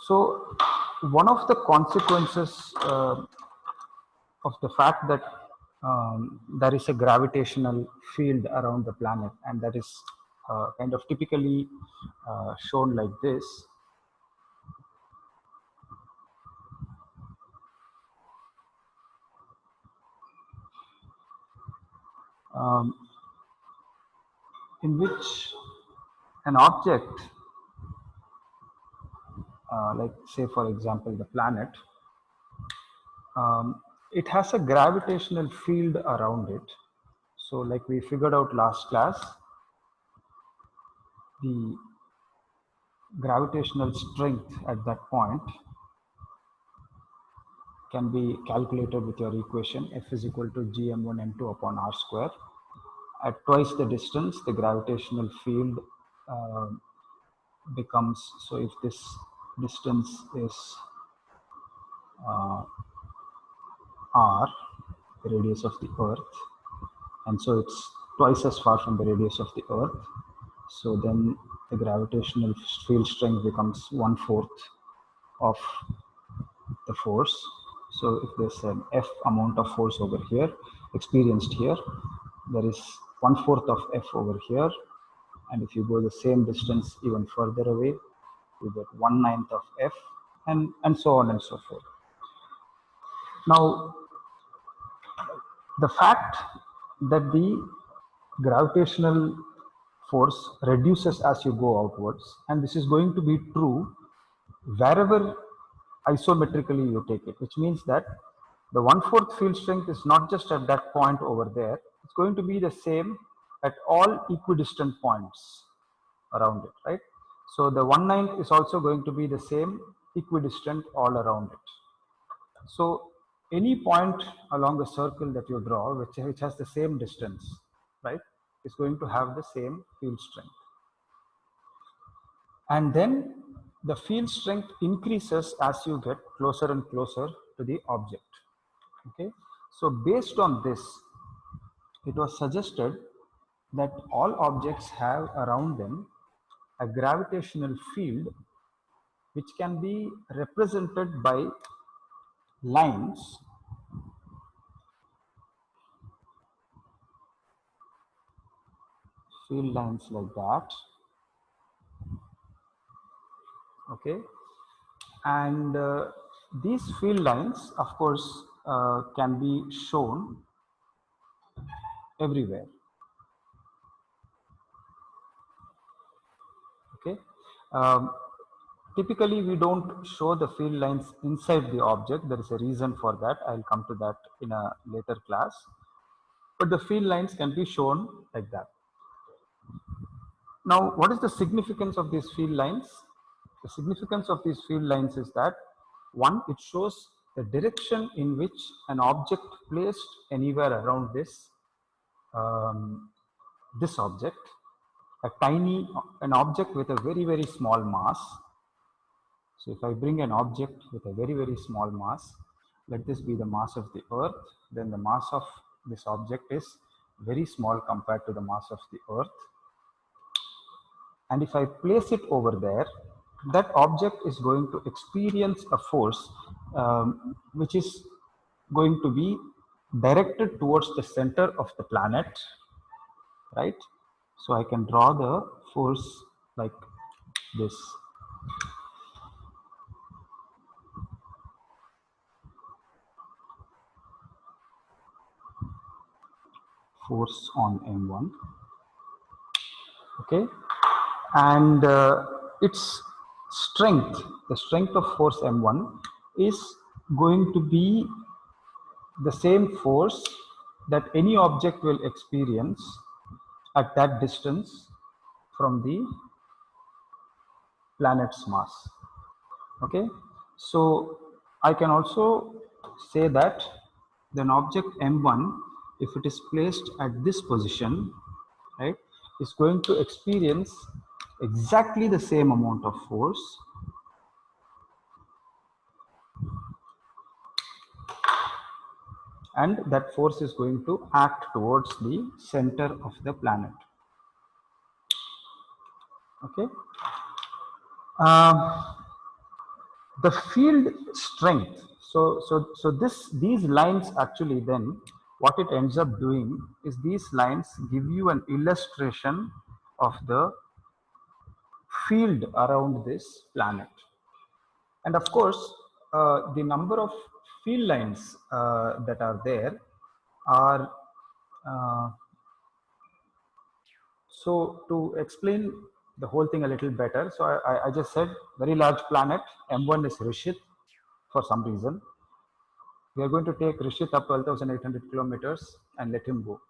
So one of the consequences of the fact that there is a gravitational field around the planet, and that is kind of typically shown like this. In which an object, like say for example the planet, it has a gravitational field around it. So like we figured out last class, the gravitational strength at that point can be calculated with your equation F is equal to gm1 m2 upon r square. At twice the distance, the gravitational field becomes, so if this distance is r, the radius of the earth, and so it's twice as far from the radius of the earth, so then the gravitational field strength becomes 1/4 of the force. So if there's an F amount of force over here experienced here, there is 1/4 of F over here, and if you go the same distance even further away, you get 1/9 of F, and so on and so forth. Now, the fact that the gravitational force reduces as you go outwards, and this is going to be true wherever isometrically you take it, which means that the 1/4 field strength is not just at that point over there, it's going to be the same at all equidistant points around it, right? So the 1/9 is also going to be the same equidistant all around it. So any point along a circle that you draw which has the same distance, right, is going to have the same field strength. And then the field strength increases as you get closer and closer to the object. Okay, so based on this, it was suggested that all objects have around them a gravitational field which can be represented by lines field lines like that. Okay, and these field lines of course can be shown everywhere. Okay, typically we don't show the field lines inside the object. There is a reason for that. I'll come to that in a later class, but the field lines can be shown like that. Now, what is the significance of these field lines? The significance of these field lines is that, one, it shows the direction in which an object placed anywhere around this this object, an object with a very, very small mass. So if I bring an object with a very, very small mass, let this be the mass of the earth, then the mass of this object is very small compared to the mass of the earth. And if I place it over there, that object is going to experience a force which is going to be directed towards the center of the planet, right? So I can draw the force like this. Force on M1. Okay, and its strength, the strength of force M1 is going to be the same force that any object will experience at that distance from the planet's mass. Okay, so I can also say that an object M1, if it is placed at this position, right, is going to experience exactly the same amount of force and that force is going to act towards the center of the planet. Okay. The field strength. These lines actually then what it ends up doing is these lines give you an illustration of the field around this planet. And of course, the number of field lines that are there are uh, so to explain the whole thing a little better. So I just said very large planet. M1 is Rishit for some reason. We are going to take Rishit up 12,800 kilometers and let him go.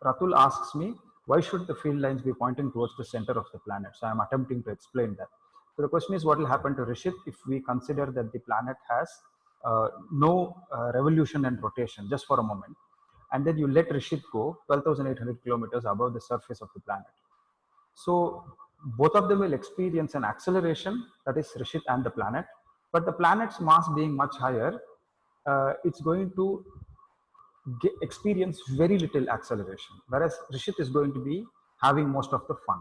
Ratul asks me, why should the field lines be pointing towards the center of the planet? So I'm attempting to explain that. So the question is, what will happen to Rishit if we consider that the planet has no revolution and rotation, just for a moment. And then you let Rishit go 12,800 kilometers above the surface of the planet. So both of them will experience an acceleration, that is Rishit and the planet. But the planet's mass being much higher, it's going to experience very little acceleration, whereas Rishit is going to be having most of the fun.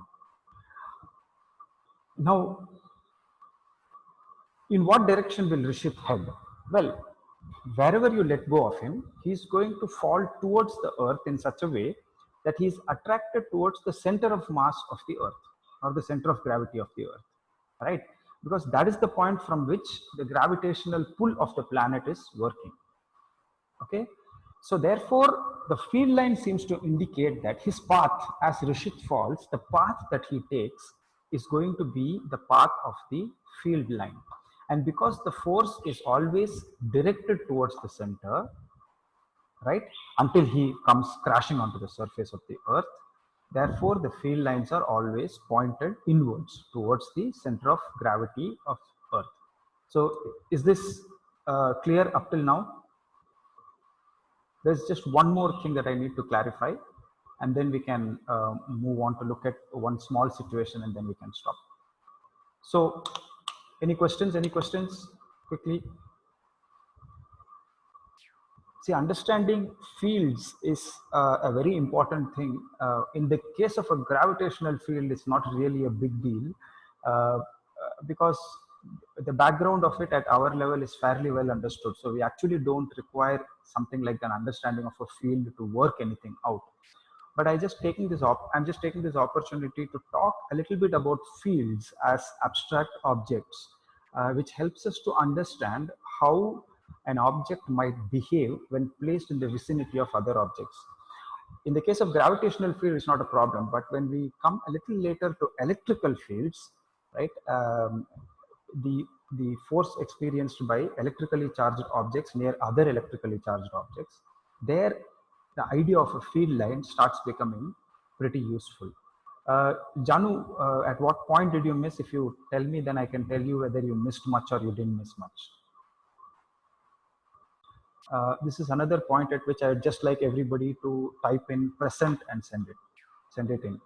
Now, in what direction will Rishit head? Well, wherever you let go of him, he's going to fall towards the earth in such a way that he's attracted towards the center of mass of the earth, or the center of gravity of the earth, right? Because that is the point from which the gravitational pull of the planet is working. Okay, so therefore the field line seems to indicate that his path, as Rishit falls, the path that he takes is going to be the path of the field line. And because the force is always directed towards the center, right, until he comes crashing onto the surface of the earth, therefore the field lines are always pointed inwards towards the center of gravity of earth. So is this clear up till now? There's just one more thing that I need to clarify, and then we can move on to look at one small situation, and then we can stop. So any questions quickly? See, understanding fields is a very important thing. In the case of a gravitational field, it's not really a big deal because the background of it at our level is fairly well understood. So we actually don't require something like an understanding of a field to work anything out. But I'm just taking this opportunity to talk a little bit about fields as abstract objects, which helps us to understand how an object might behave when placed in the vicinity of other objects. In the case of gravitational field, it's not a problem, but when we come a little later to electrical fields, right, the force experienced by electrically charged objects near other electrically charged objects, there the idea of a field line starts becoming pretty useful. Janu, at what point did you miss? If you tell me, then I can tell you whether you missed much or you didn't miss much. This is another point at which I would just like everybody to type in present and send it in.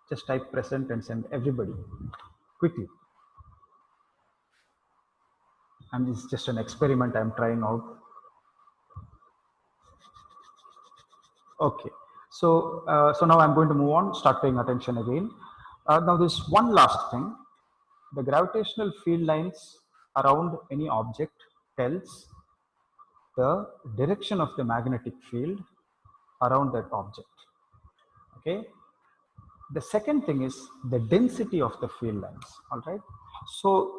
Just type present and send everybody quickly. And it's just an experiment I'm trying out. Okay, so now I'm going to move on, start paying attention again. Now there's one last thing. The gravitational field lines around any object tells the direction of the magnetic field around that object. Okay. The second thing is the density of the field lines. All right. So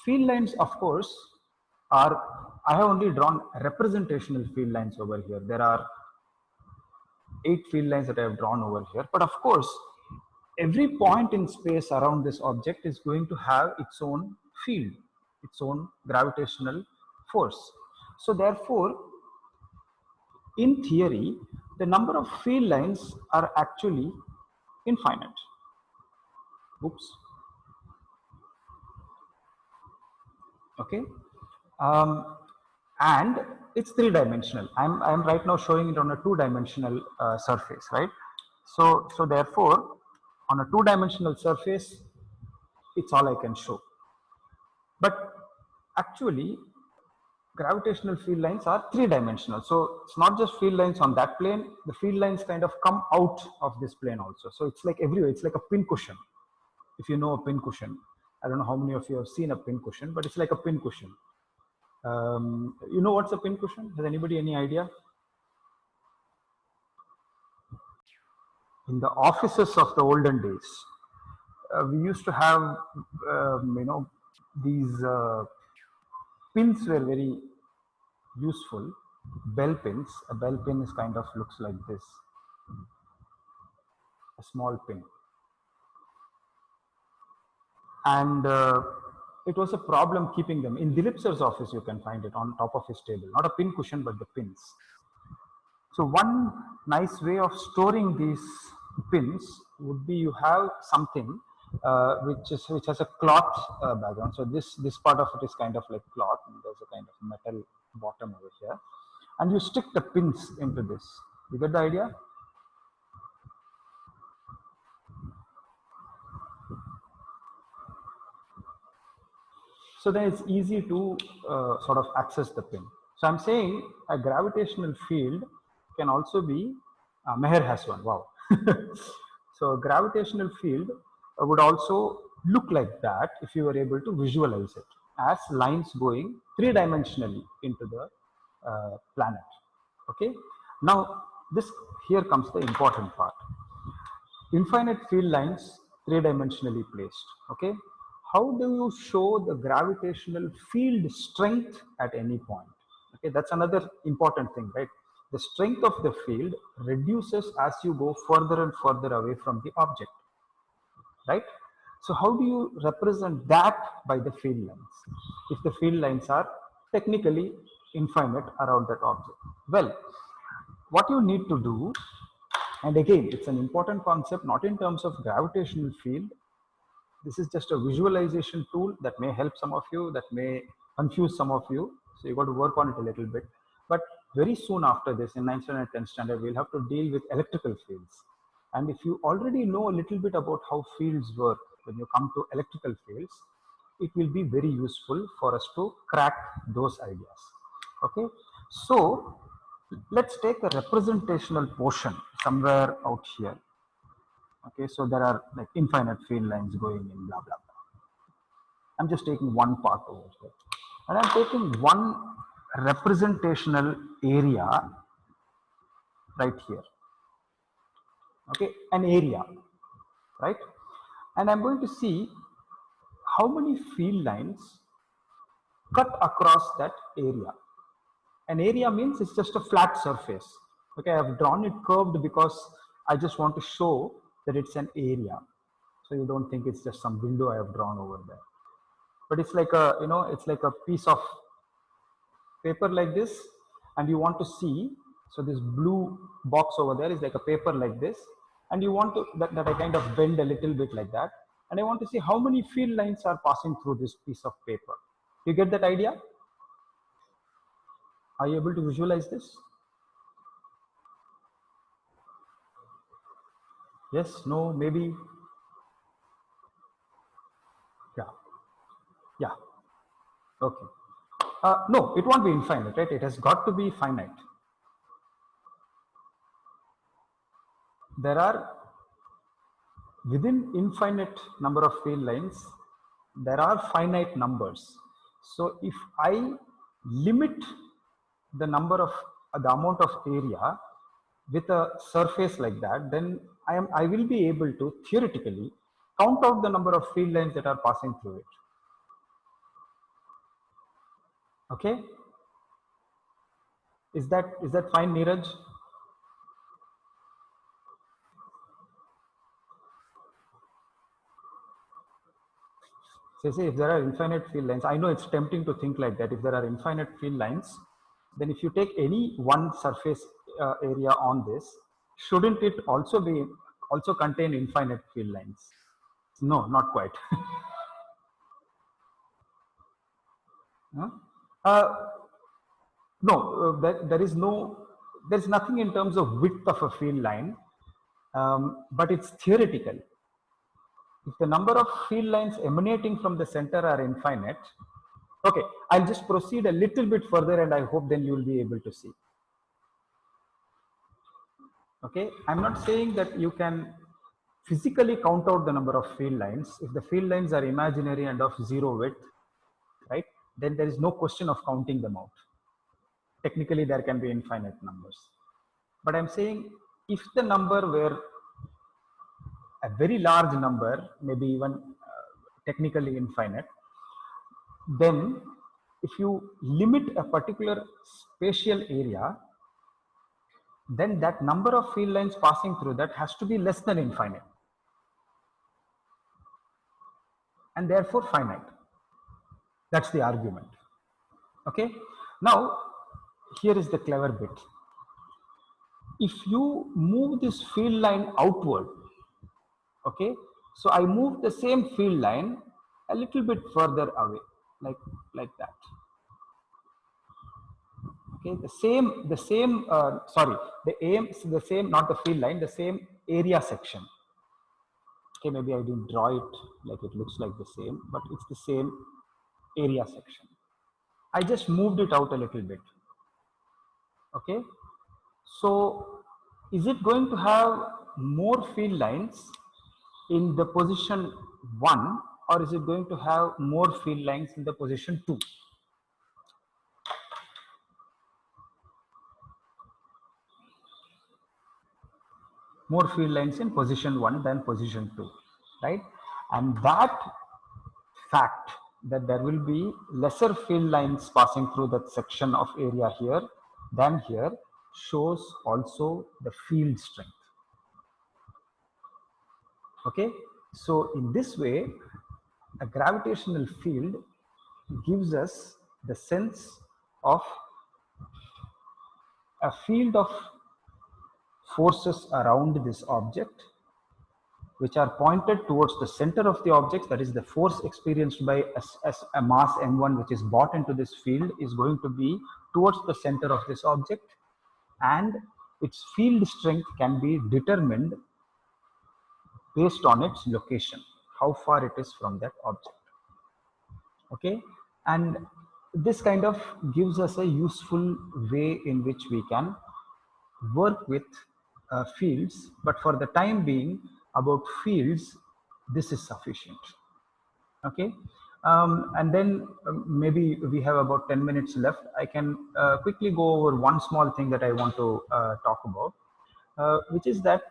field lines, of course, are, I have only drawn representational field lines over here. There are 8 field lines that I have drawn over here. But of course, every point in space around this object is going to have its own field, its own gravitational force. So therefore, in theory, the number of field lines are actually infinite. Oops. Okay. And it's 3-dimensional. I'm right now showing it on a 2-dimensional surface, right? So therefore, on a 2-dimensional surface, it's all I can show. But actually, gravitational field lines are 3-dimensional. So it's not just field lines on that plane. The field lines kind of come out of this plane also. So it's like everywhere. It's like a pin cushion. if you know a pin cushion. I don't know how many of you have seen a pin cushion, but it's like a pin cushion. You know what's a pin cushion? Has anybody any idea? In the offices of the olden days, we used to have, these pins were very useful. Bell pins. A bell pin is kind of looks like this, a small pin. And it was a problem keeping them. In Dilip sir's office, you can find it on top of his table. Not a pin cushion, but the pins. So one nice way of storing these pins would be you have something which has a cloth background. So this part of it is kind of like cloth, and there's a kind of metal bottom over here, and you stick the pins into this. You get the idea? So then it's easy to sort of access the pin. So I'm saying a gravitational field can also be, Meher has one, wow. So a gravitational field would also look like that if you were able to visualize it as lines going three-dimensionally into the planet. Okay. Now this, here comes the important part. Infinite field lines three-dimensionally placed. Okay, how do you show the gravitational field strength at any point? Okay, that's another important thing, right? The strength of the field reduces as you go further and further away from the object, right? So how do you represent that by the field lines if the field lines are technically infinite around that object? Well, what you need to do, and again, it's an important concept, not in terms of gravitational field. This is just a visualization tool that may help some of you, that may confuse some of you. So you got to work on it a little bit. But very soon after this, in 9th and 10th standard, we'll have to deal with electrical fields. And if you already know a little bit about how fields work when you come to electrical fields, it will be very useful for us to crack those ideas. Okay, so let's take a representational portion somewhere out here. Okay, so there are like infinite field lines going in, blah blah blah. I'm just taking one part over here, and I'm taking one representational area right here. Okay, an area, right? And I'm going to see how many field lines cut across that area. An area means it's just a flat surface. Okay, I've drawn it curved because I just want to show that it's an area. So you don't think it's just some window I have drawn over there. But it's like a, it's like a piece of paper like this, and you want to see, so this blue box over there is like a paper like this, and you want to, that I kind of bend a little bit like that, and I want to see how many field lines are passing through this piece of paper. You get that idea? Are you able to visualize this? Yes, no, maybe? Yeah, yeah, okay. No, it won't be infinite, right? It has got to be finite. There are, within infinite number of field lines, there are finite numbers. So if I limit the number of the amount of area with a surface like that, then I will be able to theoretically count out the number of field lines that are passing through it. Okay, is that fine, Neeraj? So say if there are infinite field lines, I know it's tempting to think like that. If there are infinite field lines, then if you take any one surface area on this, shouldn't it also contain infinite field lines? No, not quite. Huh? uh, no, there's nothing in terms of width of a field line, but it's theoretical. If the number of field lines emanating from the center are infinite, okay, I'll just proceed a little bit further, and I hope then you will be able to see. Okay, I'm not saying that you can physically count out the number of field lines. If the field lines are imaginary and of zero width, right, then there is no question of counting them out. Technically, there can be infinite numbers. But I'm saying if the number were a very large number, maybe even technically infinite, then if you limit a particular spatial area, then that number of field lines passing through that has to be less than infinite and therefore finite. That's the argument. Okay. Now, here is the clever bit. If you move this field line outward, okay, so I move the same field line a little bit further away, like that. Okay, the same, not the field line, the same area section. Okay, maybe I didn't draw it like it looks like the same, but it's the same area section. I just moved it out a little bit. Okay, so is it going to have more field lines in the position 1, or is it going to have more field lines in the position 2? More field lines in position 1 than position 2, right? And that fact that there will be lesser field lines passing through that section of area here than here shows also the field strength. Okay, so in this way, a gravitational field gives us the sense of a field of forces around this object which are pointed towards the center of the object, that is the force experienced by a mass m1 which is brought into this field is going to be towards the center of this object, and its field strength can be determined based on its location, how far it is from that object. Okay, and this kind of gives us a useful way in which we can work with fields, but for the time being about fields this is sufficient. Okay, and then maybe we have about 10 minutes left. I can quickly go over one small thing that I want to talk about, which is that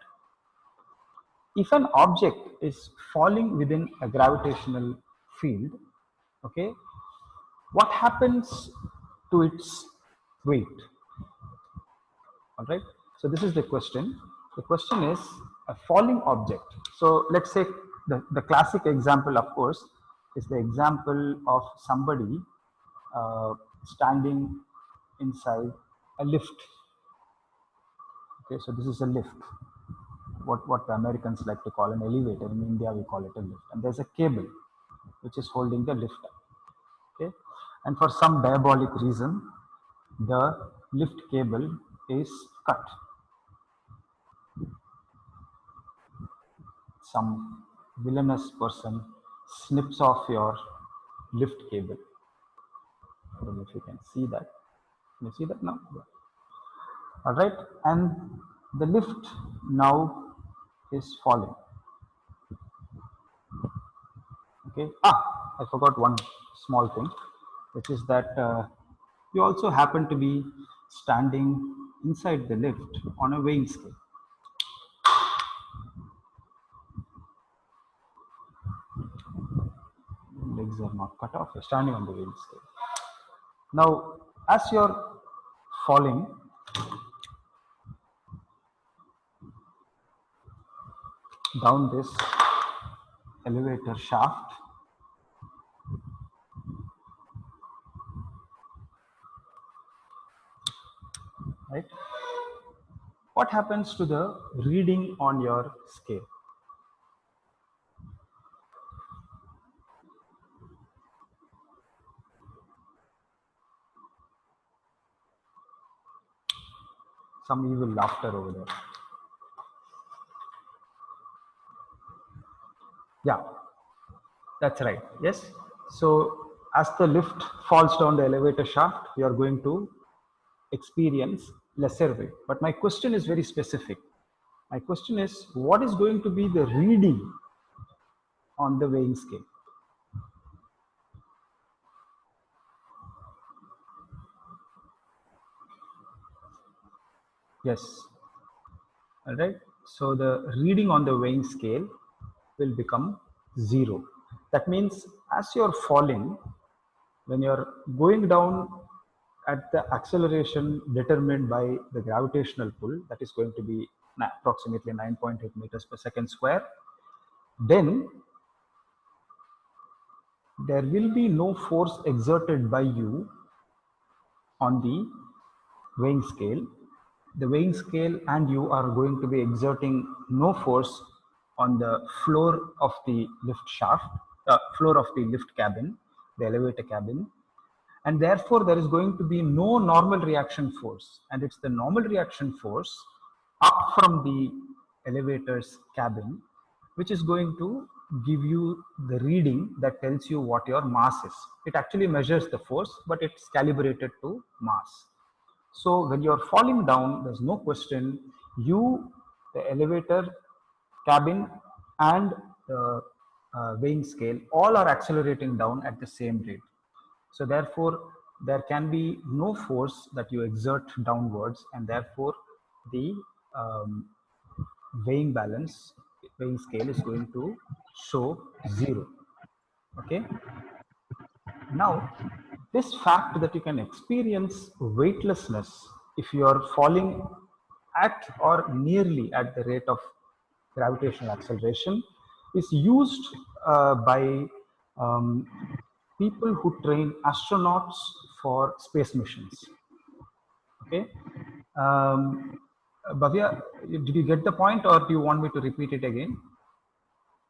if an object is falling within a gravitational field, okay, what happens to its weight? All right, so this is the question. The question is a falling object. So let's say the classic example, of course, is the example of somebody standing inside a lift. Okay, so this is a lift, what the Americans like to call an elevator. In India we call it a lift, and there's a cable which is holding the lift up. Okay, and for some diabolic reason the lift cable is cut. Some villainous person snips off your lift cable. I don't know if you can see that. Can you see that now? Yeah. All right, and the lift now is falling. Okay. I forgot one small thing, which is that you also happen to be standing inside the lift on a weighing scale. Legs are not cut off. You're standing on the weighing scale. Now, as you're falling, down this elevator shaft, right? What happens to the reading on your scale? Some evil laughter over there. Yeah, that's right. Yes. So as the lift falls down the elevator shaft, you are going to experience lesser weight. But my question is very specific. My question is, what is going to be the reading on the weighing scale? Yes. All right. So the reading on the weighing scale will become 0. That means as you're falling, when you're going down at the acceleration determined by the gravitational pull, that is going to be approximately 9.8 meters per second square, then there will be no force exerted by you on the weighing scale. The weighing scale and you are going to be exerting no force on the floor of the lift shaft, floor of the lift cabin, the elevator cabin, and therefore there is going to be no normal reaction force, and it's the normal reaction force up from the elevator's cabin which is going to give you the reading that tells you what your mass is. It actually measures the force, but it's calibrated to mass. So when you're falling down, there's no question, you, the elevator, cabin, and the weighing scale all are accelerating down at the same rate. So therefore, there can be no force that you exert downwards, and therefore the um, weighing balance, weighing scale is going to show 0. Okay. Now, this fact that you can experience weightlessness if you are falling at or nearly at the rate of gravitational acceleration is used by um, people who train astronauts for space missions. Okay. Um, Bhavya, did you get the point, or do you want me to repeat it again?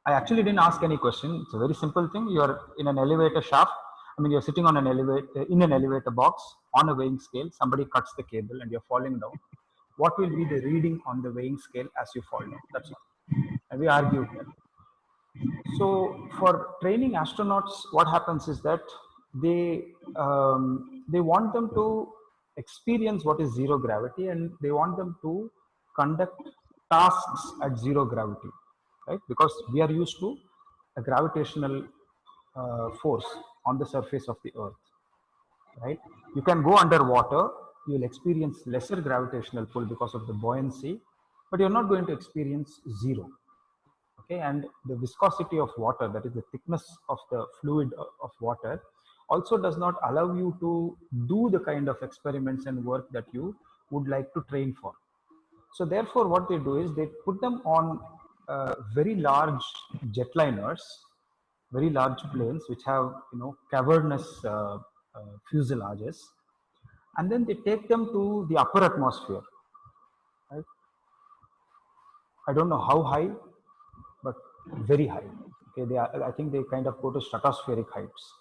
I actually didn't ask any question. It's a very simple thing. You're in an elevator shaft. I mean, you're sitting on an elevator in an elevator box on a weighing scale. Somebody cuts the cable and you're falling down. What will be the reading on the weighing scale as you fall down? That's all. And we argued that. So for training astronauts, what happens is that they want them to experience what is zero gravity, and they want them to conduct tasks at zero gravity, right? Because we are used to a gravitational force on the surface of the Earth, right? You can go underwater, you will experience lesser gravitational pull because of the buoyancy, but you're not going to experience zero. Okay, and the viscosity of water, that is the thickness of the fluid of water, also does not allow you to do the kind of experiments and work that you would like to train for. So therefore what they do is they put them on very large jetliners, very large planes which have cavernous fuselages, and then they take them to the upper atmosphere, right? I don't know how high, but very high. Okay, I think they kind of go to stratospheric heights.